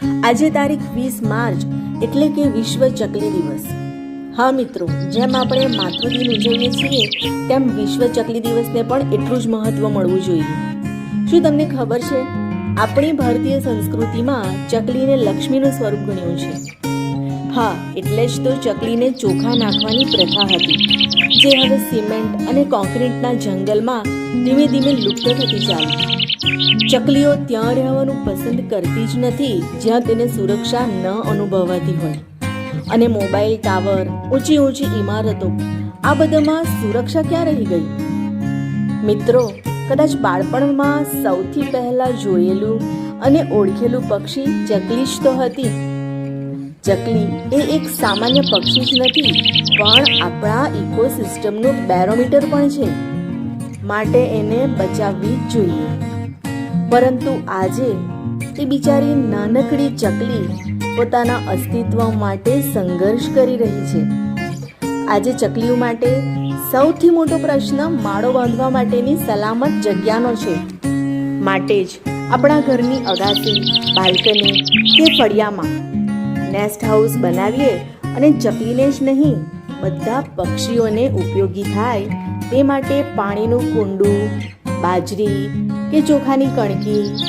આજે તારીખ 20 માર્ચ એટલે કે વિશ્વ ચકલી દિવસ. હા મિત્રો, જેમ આપણે માતૃદિન ઉજવીએ છીએ તેમ વિશ્વ ચકલી દિવસને પણ એટલું જ મહત્વ મળવું જોઈએ. શું તમને ખબર છે, આપણી ભારતીય સંસ્કૃતિમાં ચકલીને લક્ષ્મીનું સ્વરૂપ ગણ્યું છે. હા, એટલે જ તો ચકલીને ચોખા નાખવાની પ્રથા હતી, જે હવે સિમેન્ટ અને કોન્ક્રીટના જંગલમાં ધીમે ધીમે લુપ્ત થતી ચાલી. ચકલીઓ ત્યાં રહેવાનું પસંદ કરતી જ નથી જ્યાં તેને સુરક્ષા ન અનુભવાતી હોય. અને મોબાઈલ ટાવર, ઊંચી ઊંચી ઇમારતો, આ બધામાં સુરક્ષા ક્યાં રહી ગઈ? મિત્રો, કદાચ બાળપણમાં સૌથી પહેલા જોયેલું અને ઓળખેલું પક્ષી ચકલી જ તો હતી. ચકલી એ એક સામાન્ય પક્ષી જ નથી, પણ આપણા ઇકોસિસ્ટમનું બેરોમીટર પણ છે. માટે એને બચાવવી જ જોઈએ. પરંતુ આજે તે બિચારી નાનકડી ચકલી પોતાના અસ્તિત્વ માટે સંઘર્ષ કરી રહી છે. આજે ચકલીઓ માટે સૌથી મોટો પ્રશ્ન માળો બાંધવા માટેની સલામત જગ્યાનો છે. માટે જ આપણા ઘરની અગાસી, બાલ્કની કે ફળિયામાં નેસ્ટ હાઉસ બનાવીએ અને ચકલીને જ નહીં, બધા પક્ષીઓને ઉપયોગી થાય તે માટે પાણીનું કુંડું, બાજરી કે ચોખાની કણકી